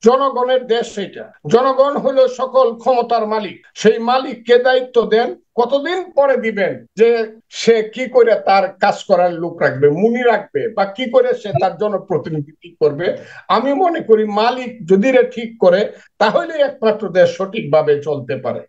জনগণের দেশ এটা। জনগণ হলো সকল ক্ষমতার মালিক। সেই মালিককে দায়িত্ব দেন, কতদিন পরে দিবেন যে সে কি করে তার কাজ করার লোক রাখবে, মুনি রাখবে, বা কি করে সে তার জনপ্রতিনিধি ঠিক করবে। আমি মনে করি মালিক যদি রে ঠিক করে তাহলে একমাত্র দেশ সঠিকভাবে চলতে পারে।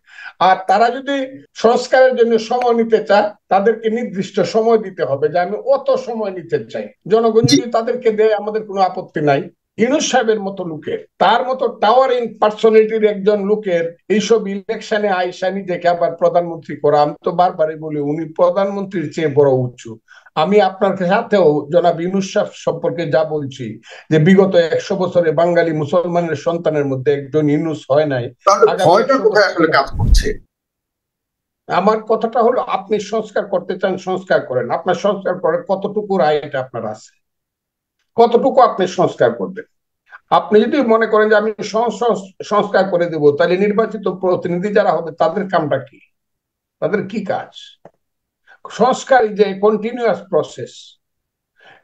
আর তারা যদি সংস্কারের জন্য সময় নিতে চায়, তাদেরকে নির্দিষ্ট সময় দিতে হবে যে আমি অত সময় নিতে চাই। জনগণ যদি তাদেরকে দেয় আমাদের কোনো আপত্তি নাই। ইউনূস সাহেবের মতো লোকের, তার মতো টাওয়ারিং পার্সোনালিটির একজন লোকের এইসব ইলেকশনে আইসা নিজেকে আবার প্রধানমন্ত্রী করা, আমি তো বারবারই বলি উনি প্রধানমন্ত্রীর চেয়ে বড় উঁচু। আমি আপনার সাথেও জনাব ইউনূস সাহেব সম্পর্কে যা বলছি যে বিগত 100 বছরে বাঙালি মুসলমানের সন্তানের মধ্যে একজন ইউনূস হয় নাই। ভয়টা কোথায় আসলে কাজ করছে? আমার কথাটা হলো, আপনি সংস্কার করতে চান, সংস্কার করেন। আপনার সংস্কার করার কতটুকু রাইট আপনার আছে, কতটুকু আপনি সংস্কার করবেন। আপনি যদি মনে করেন যে আমি সংস্কার করে দেব, তাহলে নির্বাচিত প্রতিনিধি যারা হবে তাদের কামটা কি, তাদের কি কাজ? সংস্কার যে কন্টিনিউয়াস প্রসেস,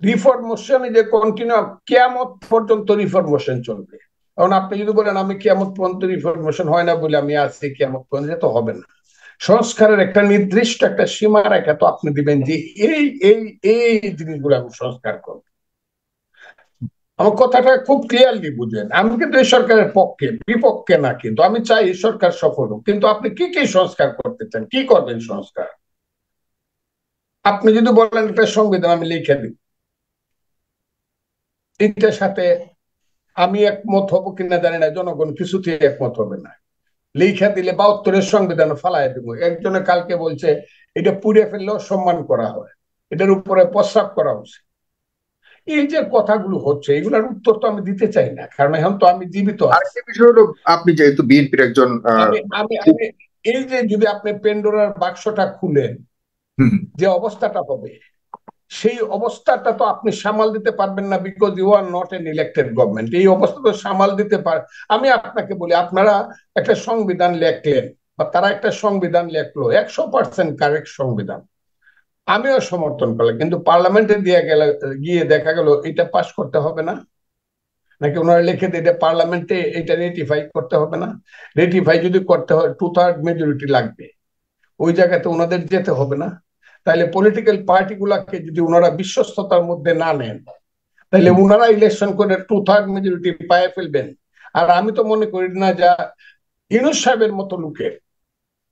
রিফরমেশন যে কন্টিনিউ, কিয়ামত পর্যন্ত রিফরমেশন চলবে। কারণ আপনি যদি বলেন আমি কিয়ামত পর্যন্ত রিফরমেশন হয় না বলে আমি আছি, কিয়ামত পর্যন্ত তো হবে না। সংস্কারের একটা নির্দিষ্ট একটা সীমা রেখা তো আপনি দিবেন যে এই এই এই জিনিসগুলো আমি সংস্কার করব। আমার কথাটা খুব ক্লিয়ারলি বুঝেন। আমি কিন্তু এই সরকারের পক্ষে, বিপক্ষে না, কিন্তু আমি চাই এই সরকার সফল হোক। কিন্তু আপনি কি কি সংস্কার করতে চান, কি করবেন সংস্কার? আপনি যদি বলেন একটা সংবিধান আমি লিখে দিই, এটার সাথে আমি একমত হব কিনা জানি না, জনগণ কিছুতেই একমত হবে না। লিখে দিলে 72-এর সংবিধান ফালাই দেব। একজনে কালকে বলছে এটা পুড়ে ফেললেও সম্মান করা হয়, এটার উপরে প্রস্রাব করা উচিত। এই যে কথাগুলো হচ্ছে, এগুলোর উত্তর তো আমি দিতে চাই না, কারণ এখন তো আমি জীবিত আছি। আরেকটা বিষয় হলো, আপনি যেহেতু বিএনপির একজন আমি আমি আমি এই যে যদি আপনি পেন্ডোরার বাক্সটা খুলেন, হুম, যে অবস্থাটা হবে, সেই অবস্থাটা তো আপনি সামাল দিতে পারবেন না, because you are not an elected government. এই অবস্থা তো সামাল দিতে পারে। আমি আপনাকে বলি, আপনারা একটা সংবিধান লেখলেন, বা তারা একটা সংবিধান লেখলো, 100% কারেক্ট সংবিধান, আমিও সমর্থন করলাম, কিন্তু পার্লামেন্টে দিয়ে গেল, গিয়ে দেখা গেল এটা পাশ করতে হবে না, নাকি ওনারা লিখে দিয়ে এটা পার্লামেন্টে এটা রেটিফাই করতে হবে না। রেটিফাই যদি করতে হয় 2/3 মেজরিটি লাগবে, ওই জায়গাতে ওনাদের যেতে হবে না। তাহলে পলিটিক্যাল পার্টি গুলাকে যদি ওনারা বিশ্বস্ততার মধ্যে না নেন, তাহলে ওনারা ইলেকশন করে 2/3 মেজরিটি পায়ে ফেলবেন। আর আমি তো মনে করি না যা ইউনূস সাহেবের মতো লোকের,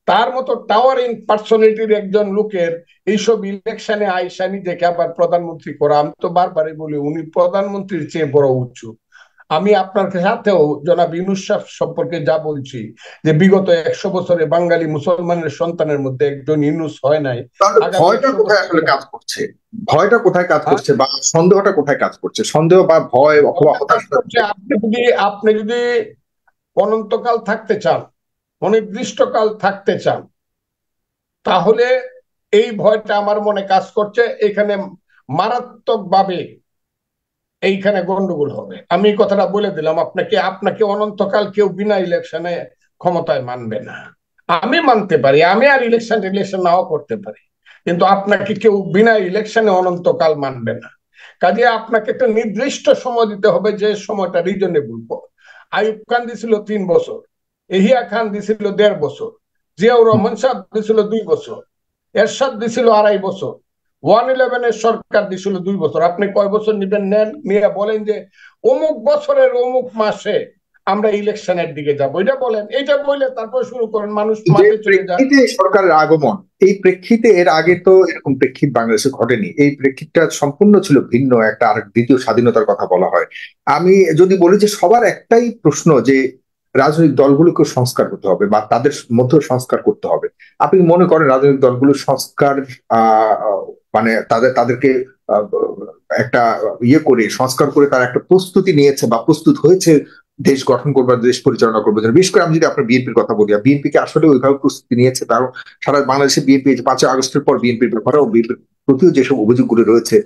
তার মতো টাওয়ারিং পার্সোনালিটির একজন লোকের এইসব ইলেকশনে আইসা নিজেকে আবার প্রধানমন্ত্রী করা, আমি তো বারবারই বলি উনি প্রধানমন্ত্রীর চেয়ে বড় উঁচু। আমি আপনার সাথেও জনাব ইউনূস সাহেব সম্পর্কে যা বলছি যে বিগত 100 বছরে বাঙালি মুসলমানের সন্তানের মধ্যে একজন ইউনূস হয় নাই। তাহলে আগামী ভয়টা 100 কোথায় আসলে বছর কাজ করছে? ভয়টা কোথায় কাজ করছে, বা সন্দেহটা কোথায় কাজ করছে? সন্দেহ বা ভয় অথবা হতাশা? আপনি যদি অনন্তকাল থাকতে চান, অনির্দিষ্টকাল থাকতে চান, তাহলে এই ভয়টা আমার মনে কাজ করছে। এখানে মারাত্মক ভাবে এইখানে গন্ডগোল হবে। আমি কথাটা বলে দিলাম আপনাকে। আপনাকে অনন্তকাল কেউ বিনা ইলেকশনে ক্ষমতায় মানবে না। আমি মানতে পারি, আমি আর ইলেকশন নাও করতে পারি, কিন্তু আপনাকে কেউ বিনা ইলেকশনে অনন্তকাল মানবে না। কাজে আপনাকে একটা নির্দিষ্ট সময় দিতে হবে, যে সময়টা রিজনেবল। আইয়ুব খান দিছিল 3 বছর, এহিয়া খান দিছিল 1.5 বছর, জিয়াউর রহমান সাহেব দিছিল 2 বছর, এরশাদ দিছিল 2.5 বছর, 111-এর সরকার দিছিল 2 বছর। আপনি কয় বছর নিবেন নেন, নিয়ে বলেন যে অমুক বছরের অমুক মাসে আমরা ইলেকশনের দিকে যাব, এটা বলেন। এটা বলে তারপর শুরু করেন, মানুষ যে মাঠে চলে যায়। প্রেক্ষিতে সরকারের আগমন, এই প্রেক্ষিতে এর আগে তো এরকম প্রেক্ষিত বাংলাদেশে ঘটেনি। এই প্রেক্ষিতটা সম্পূর্ণ ছিল ভিন্ন একটা, আর দ্বিতীয় স্বাধীনতার কথা বলা হয়। আমি যদি বলি যে সবার একটাই প্রশ্ন, যে রাজনৈতিক দলগুলোকে সংস্কার করতে হবে বা তাদের মধ্যে সংস্কার করতে হবে। আপনি মনে করেন রাজনৈতিক দলগুলোর সংস্কার, আহ মানে তাদেরকে আহ, একটা করে সংস্কার করে তারা একটা প্রস্তুতি নিয়েছে বা প্রস্তুত হয়েছে দেশ গঠন করবার, দেশ পরিচালনা করবার জন্য? বিশেষ করে আমি যদি আপনার বিএনপির কথা বলি, বিএনপি কে আসলে ওইভাবে প্রস্তুতি নিয়েছে? তার সারা বাংলাদেশে বিএনপি 5ই আগস্টের পর বিএনপির ব্যাপারে ও বিএনপির প্রতিও যেসব অভিযোগগুলো রয়েছে,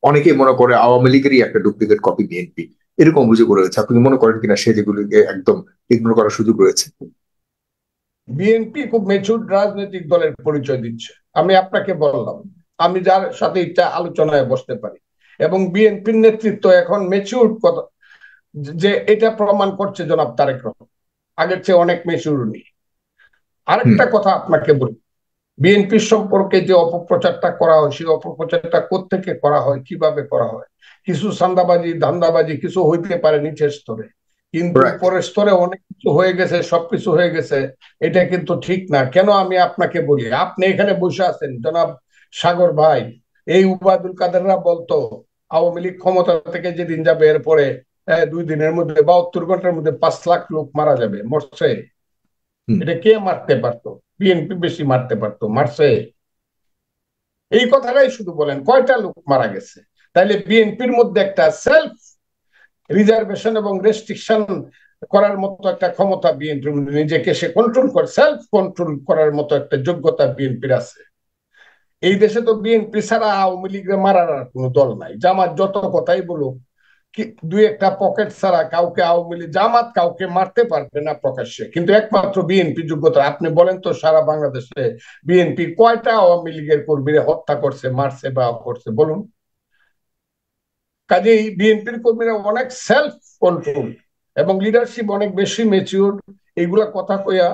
অনেকে মনে করে আওয়ামী লীগেরই একটা ডুপ্লিকেট কপি বিএনপি, এরকম অভিযোগ রয়েছে। আপনি মনে করেন কিনা সে যেগুলিকে একদম ইগনোর করার সুযোগ রয়েছে? বিএনপি খুব মেচুর রাজনৈতিক দলের পরিচয় দিচ্ছে। আমি আপনাকে বললাম, আমি যার সাথে ইচ্ছা আলোচনায় বসতে পারি, এবং বিএনপির নেতৃত্ব এখন মেচিউর যে এটা প্রমাণ করছে জনাব তারেক রহমান আগের চেয়ে অনেক মেচুরিটি। আরেকটা কথা আপনাকে বলি, বিএনপি সম্পর্কে যে অপপ্রচারটা করা হয় সেই অপপ্রচারটা কোত্থেকে করা হয়, কিভাবে করা হয়? কিছু চাঁদাবাজি ধান্দাবাজি কিছু হইতে পারে নিচের স্তরে, কিন্তু রাইট। উপরের স্তরে অনেক কিছু হয়ে গেছে, সবকিছু হয়ে গেছে। এটা কিন্তু ঠিক না। কেন আমি আপনাকে বলি, আপনি এখানে বসে আছেন জনাব সাগর ভাই, এই উবায়দুল কাদেররা বলতো আওয়ামী লীগ ক্ষমতা থেকে যেদিন যাবে এরপরে 2 দিনের মধ্যে 72 ঘন্টার মধ্যে 5 লাখ লোক মারা যাবে। মরছে? এটা কে মারতে পারতো? বিএনপি বেশি মারতে পারতো, মারছে? এই কথাটাই শুধু বলেন, কয়টা লোক মারা গেছে? তাইলে বিএনপির মধ্যে একটা সেলফ রিজার্ভেশন এবং রেস্ট্রিকশন করার মতো একটা ক্ষমতা বিএনপির মধ্যে, নিজেকে সে কন্ট্রোল করে সেলফ কন্ট্রোল করার মতো একটা যোগ্যতা বিএনপির আছে। এই দেশে তো বিএনপি ছাড়া আওয়ামী লীগের মারার আর কোনো দল নাই। জামাত যত কথাই বলুক, কি দুই একটা পকেট ছাড়া কাউকে আওয়ামী লীগ জামাত কাউকে মারতে পারবে না প্রকাশ্যে, কিন্তু একমাত্র বিএনপি যোগ্যতা। আপনি বলেন তো সারা বাংলাদেশে বিএনপি কয়টা আওয়ামী লীগের কর্মীরা হত্যা করছে, মারছে বা করছে বলুন? কাজেই বিএনপির কর্মীরা অনেক সেলফ কন্ট্রোল এবং লিডারশিপ অনেক বেশি ম্যাচিউর। এইগুলা কথা কইয়া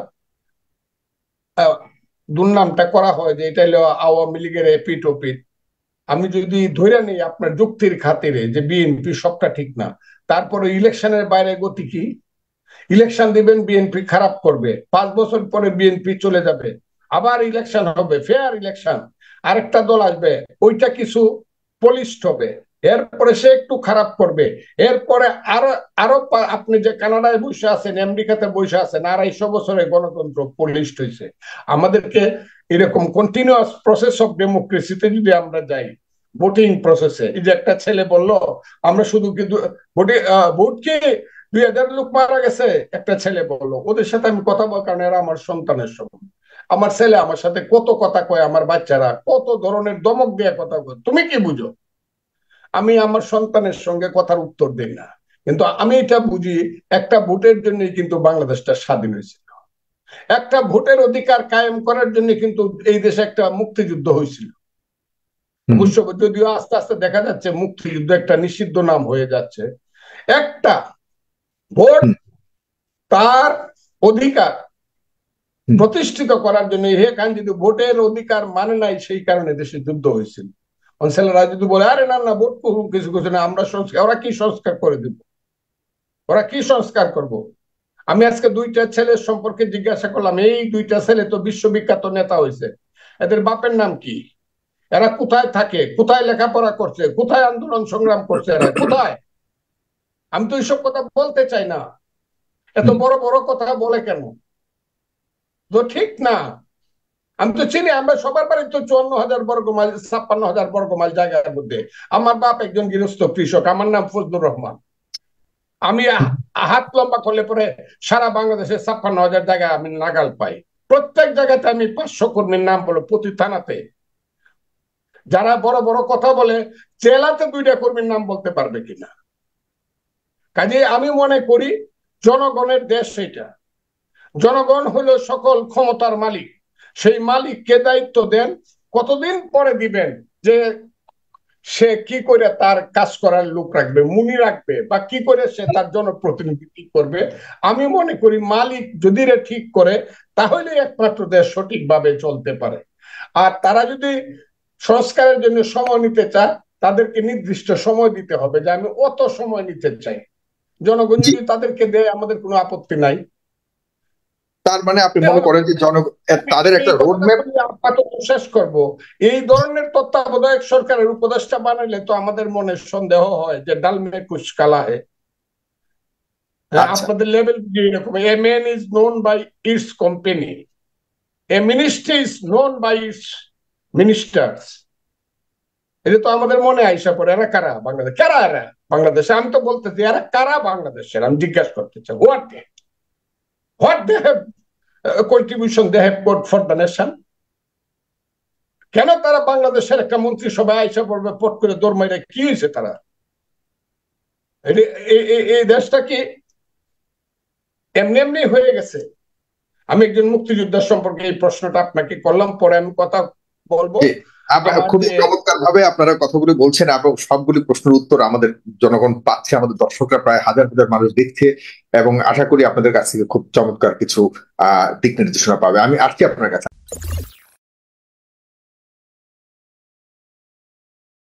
দুর্নামটা করা হয় যে এটা হলো আওয়ামী লীগের এপিট ওপিট। আমি যদি ধরে নিই আপনার যুক্তির খাতিরে যে বিএনপি সবটা ঠিক না, তারপরে ইলেকশনের বাইরে গতি কি? ইলেকশন দিবেন, বিএনপি খারাপ করবে, 5 বছর পরে বিএনপি চলে যাবে, আবার ইলেকশন হবে, ফেয়ার ইলেকশন, আরেকটা দল আসবে, ওইটা কিছু পলিশড হবে, এরপরে সে একটু খারাপ করবে, এরপরে আরো আরো আপনি যে কানাডায় বসে আছেন, আমেরিকাতে বসে আছেন, 250 বছরে গণতন্ত্র পলিশড হয়েছে। আমাদেরকে এরকম কন্টিনিউয়াস প্রসেস অফ ডেমোক্রেসিতে যদি আমরা যাই, ভোটিং প্রসেসে, এই যে একটা ছেলে বলল আমরা শুধু কিন্তু ভোট কি 2000 লোক মারা গেছে, একটা ছেলে বললো। ওদের সাথে আমি কথা বল, কারণ এরা আমার সন্তানের সমান। আমার ছেলে আমার সাথে কত কথা কয়, আমার বাচ্চারা কত ধরনের দমক দিয়ে কথা কয়, তুমি কি বুঝো? আমি আমার সন্তানের সঙ্গে কথার উত্তর দিই না, কিন্তু আমি এটা বুঝি একটা ভোটের জন্য কিন্তু বাংলাদেশটা স্বাধীন হয়েছিল। একটা ভোটের অধিকার কায়েম করার জন্য কিন্তু এই দেশে একটা মুক্তিযুদ্ধ হয়েছিল। অবশ্য যদিও আস্তে আস্তে দেখা যাচ্ছে মুক্তিযুদ্ধ একটা নিষিদ্ধ নাম হয়ে যাচ্ছে। একটা ভোট তার অধিকার প্রতিষ্ঠিত করার জন্য, এখানে যদি ভোটের অধিকার মানে নাই, সেই কারণে দেশে যুদ্ধ হয়েছিল। ছেলেরা যদি বলে আরে না না ভোট করুন, কিছু কিছু না, আমরা সংস্কার, ওরা কি সংস্কার করে দিব? ওরা কি সংস্কার করব? আমি আজকে 2টা ছেলের সম্পর্কে জিজ্ঞাসা করলাম, এই 2টা ছেলে তো বিশ্ববিখ্যাত নেতা হয়েছে, এদের বাপের নাম কি? এরা কোথায় থাকে? কোথায় লেখাপড়া করছে? কোথায় আন্দোলন সংগ্রাম করছে? এরা কোথায়? আমি তো এইসব কথা বলতে চাই না। এত বড় বড় কথা বলে কেন? তো ঠিক না। আমি তো চিনি, আমরা সবার বাড়ি তো 54,000 বর্গ মাইল, 56,000 বর্গ মাইল জায়গার মধ্যে। আমার বাপ একজন গৃহস্থ কৃষক, আমার নাম ফজলুর রহমান। আমি হাত লম্বা করলে পরে সারা বাংলাদেশে 56,000 জায়গায় আমি নাগাল পাই। প্রত্যেক জায়গাতে আমি 500 কর্মীর নাম বলো, প্রতি থানাতে। যারা বড় বড় কথা বলে, জেলাতে 2টা কর্মীর নাম বলতে পারবে কিনা? কাজে আমি মনে করি জনগণের দেশ এটা, জনগণ হলো সকল ক্ষমতার মালিক। সেই মালিককে দায়িত্ব দেন, কতদিন পরে দিবেন যে সে কি করে তার কাজ করার লোক রাখবে, মুনি রাখবে, বা কি করে সে তার জনপ্রতিনিধি করবে। আমি মনে করি মালিক যদি রে ঠিক করে, তাহলে একমাত্র দেশ সঠিকভাবে চলতে পারে। আর তারা যদি সংস্কারের জন্য সময় নিতে চায়, তাদেরকে নির্দিষ্ট সময় দিতে হবে, যে আমি অত সময় নিতে চাই। জনগণ যদি তাদেরকে দেয়, আমাদের কোনো আপত্তি নাই। তার মানে আপনি মনে করেন যে তাদের একটা রোড ম্যাপ। শেষ করব, এই ধরনের তত্ত্বাবধায়ক সরকারের উপদেষ্টা বানাইলে তো আমাদের মনে সন্দেহ হয় যে ডাল মে কুছ কালা হে। আপনাদের লেভেল এরকম, a man is known by its company, a ministry is known by its ministers. এটা তো আমাদের মনে আইসা পড়ে, এরা কারা বাংলাদেশ, কারা এরা বাংলাদেশে? আমি তো বলতেছি এরা কারা বাংলাদেশের, আমি জিজ্ঞাসা করতে চাই, what they have contribution they have put for the nation? কেন তারা বাংলাদেশের একটা মন্ত্রিসভায় আইসা পড়বে পট করে দৌড় মাইরে? কি হয়েছে তারা? এই দেশটা কি এমনি এমনি হয়ে গেছে? আমি একজন মুক্তিযোদ্ধার সম্পর্কে এই প্রশ্নটা আপনাকে করলাম, পরে আমি কথা বলবো। খুবই চমৎকার ভাবে আপনারা কথাগুলি বলছেন এবং সবগুলি প্রশ্নের উত্তর আমাদের জনগণ পাচ্ছে, আমাদের দর্শকরা প্রায় হাজার হাজার মানুষ দেখছে, এবং আশা করি আপনাদের কাছ থেকে খুব চমৎকার কিছু দিক নির্দেশনা পাবে। আমি আসছি আপনার কাছে।